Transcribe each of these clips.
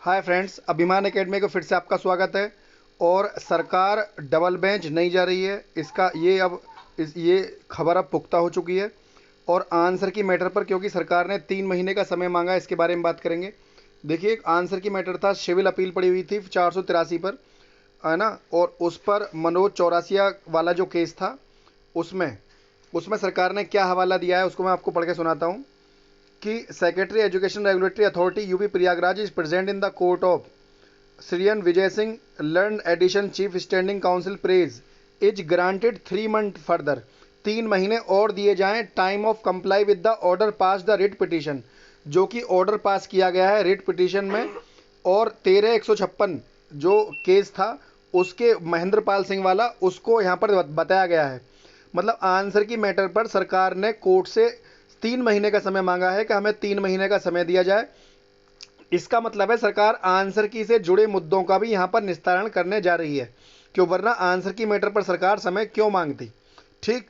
Hi friends, अभिमान academy को फिर से आपका स्वागत है। और सरकार डबल बेंच नहीं जा रही है, इसका ये खबर अब पुख्ता हो चुकी है। और आंसर की मैटर पर, क्योंकि सरकार ने 3 महीने का समय मांगा, इसके बारे में बात करेंगे। देखिए, आंसर की मैटर था, सिविल अपील पड़ी हुई थी 483 पर, है ना। और उस पर मनोज चौरासिया वाला जो केस था, उसमें उसमें सरकार ने क्या हवाला दिया है, उसको मैं आपको पढ़ के सुनाता हूँ कि secretary education regulatory authority UP Prayagraj is present in the court of Shriyan Vijay Singh learned additional chief standing counsel prays is granted 3 month further. 3 महीने और दिए जाएं time of comply with the order pass the writ petition, जो कि order pass किया गया है writ petition में। और 13/156 जो केस था, उसके महेंद्र पाल सिंह वाला, उसको यहाँ पर बताया गया है। मतलब आंसर की मैटर पर सरकार ने कोर्ट से 3 महीने का समय मांगा है कि हमें 3 महीने का समय दिया जाए। इसका मतलब है सरकार आंसर की से जुड़े मुद्दों का भी यहाँ पर निस्तारण करने जा रही है, क्यों, वरना आंसर की मैटर पर सरकार समय क्यों मांगती। ठीक,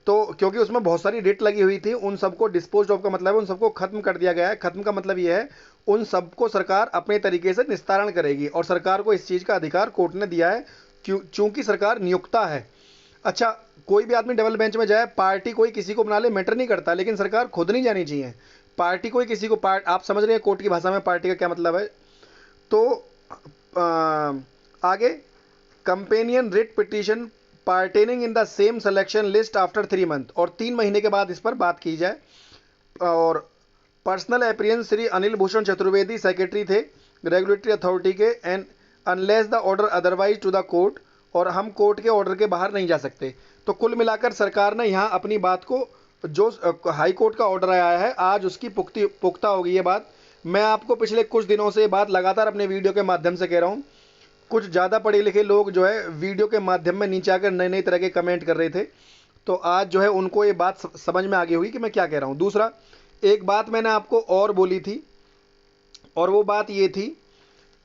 तो क्योंकि उसमें बहुत सारी रिट लगी हुई थी, उन सबको डिस्पोज ऑफ का मतलब है उन सबको खत्म कर दिया गया है। खत्म का मतलब ये है उन सबको सरकार अपने तरीके से निस्तारण करेगी, और सरकार को इस चीज़ का अधिकार कोर्ट ने दिया है, चूंकि सरकार नियुक्ता है। अच्छा, कोई भी आदमी डबल बेंच में जाए, पार्टी कोई किसी को बना ले, मैटर नहीं करता, लेकिन सरकार खुद नहीं जानी चाहिए। पार्टी कोई किसी को आप समझ रहे हैं कोर्ट की भाषा में पार्टी का क्या मतलब है। तो आगे, companion writ petition partitioning in the same selection list after 3 month, और 3 महीने के बाद इस पर बात की जाए। और personal appearance Shri Anil Bhushan Chaturvedi secretary थे रेगुलेटरी अथॉरिटी के, and unless the order otherwise to the court, और हम कोर्ट के ऑर्डर के बाहर नहीं जा सकते। तो कुल मिलाकर सरकार ने यहाँ अपनी बात को, जो हाई कोर्ट का ऑर्डर आया है, आज उसकी पुख्ता होगी ये बात। मैं आपको पिछले कुछ दिनों से ये बात लगातार अपने वीडियो के माध्यम से कह रहा हूँ। कुछ ज़्यादा पढ़े लिखे लोग जो है वीडियो के माध्यम में नीचे आकर नए नए तरह के कमेंट कर रहे थे, तो आज जो है उनको ये बात समझ में आ गई होगी कि मैं क्या कह रहा हूँ। दूसरा, एक बात मैंने आपको और बोली थी, और वो बात ये थी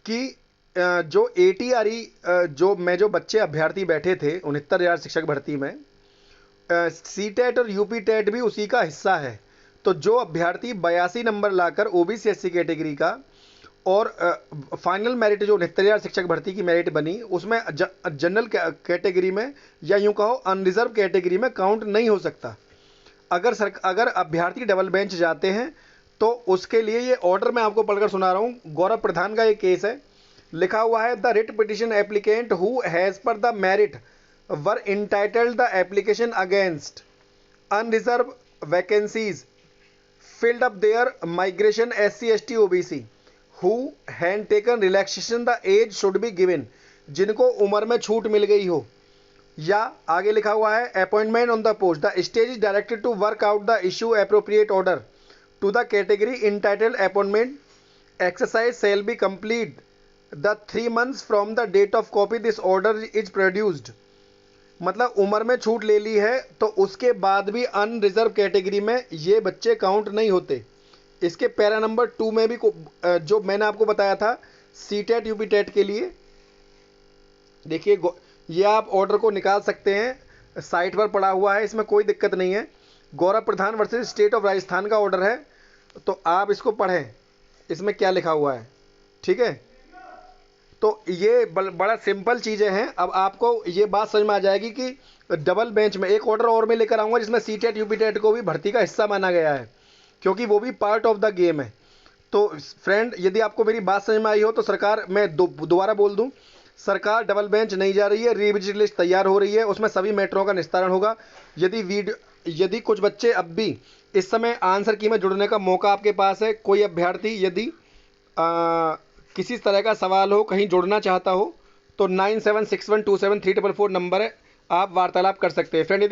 कि जो ATRE जो बच्चे अभ्यर्थी बैठे थे 69,000 शिक्षक भर्ती में, CTET और UP-TET भी उसी का हिस्सा है। तो जो अभ्यर्थी 82 नंबर लाकर OBC SC कैटेगरी का, और फाइनल मेरिट जो 69,000 शिक्षक भर्ती की मेरिट बनी, उसमें जनरल कैटेगरी में, या यूँ कहो अनरिजर्व कैटेगरी में काउंट नहीं हो सकता। अगर अभ्यर्थी डबल बेंच जाते हैं तो उसके लिए ये ऑर्डर मैं आपको पढ़कर सुना रहा हूँ। गौरव प्रधान का ये केस है, लिखा हुआ है, the writ petition applicant who has per the merit were entitled the application against unreserved vacancies filled up their migration SC ST OBC who had taken relaxation the age should be given, जिनको उम्र में छूट मिल गई हो। या आगे लिखा हुआ है, appointment on the post the stage is directed to work out the issue appropriate order to the category entitled appointment exercise shall be complete the 3 months from the date of copy this order is produced. मतलब उम्र में छूट ले ली है तो उसके बाद भी अनरिजर्व कैटेगरी में ये बच्चे काउंट नहीं होते। इसके पैरा नंबर 2 में भी जो मैंने आपको बताया था CTET UP-TET के लिए, देखिए ये आप ऑर्डर को निकाल सकते हैं, साइट पर पड़ा हुआ है, इसमें कोई दिक्कत नहीं है। गौरव प्रधान वर्सेस स्टेट ऑफ राजस्थान का ऑर्डर है, तो आप इसको पढ़ें, इसमें क्या लिखा हुआ है। ठीक है, तो ये बड़ा सिंपल चीज़ें हैं। अब आपको ये बात समझ में आ जाएगी कि डबल बेंच में एक ऑर्डर और मैं लेकर आऊँगा जिसमें CTET UP-TET को भी भर्ती का हिस्सा माना गया है, क्योंकि वो भी पार्ट ऑफ द गेम है। तो फ्रेंड, यदि आपको मेरी बात समझ में आई हो तो सरकार, मैं दोबारा बोल दूं, सरकार डबल बेंच नहीं जा रही है, रिविजन लिस्ट तैयार हो रही है, उसमें सभी मैटरों का निस्तारण होगा। यदि कुछ बच्चे अब भी इस समय आंसर की में जुड़ने का मौका आपके पास है, कोई अभ्यर्थी यदि किसी तरह का सवाल हो, कहीं जुड़ना चाहता हो, तो 9761273444 नंबर है, आप वार्तालाप कर सकते हैं। फ्रेंड, यदि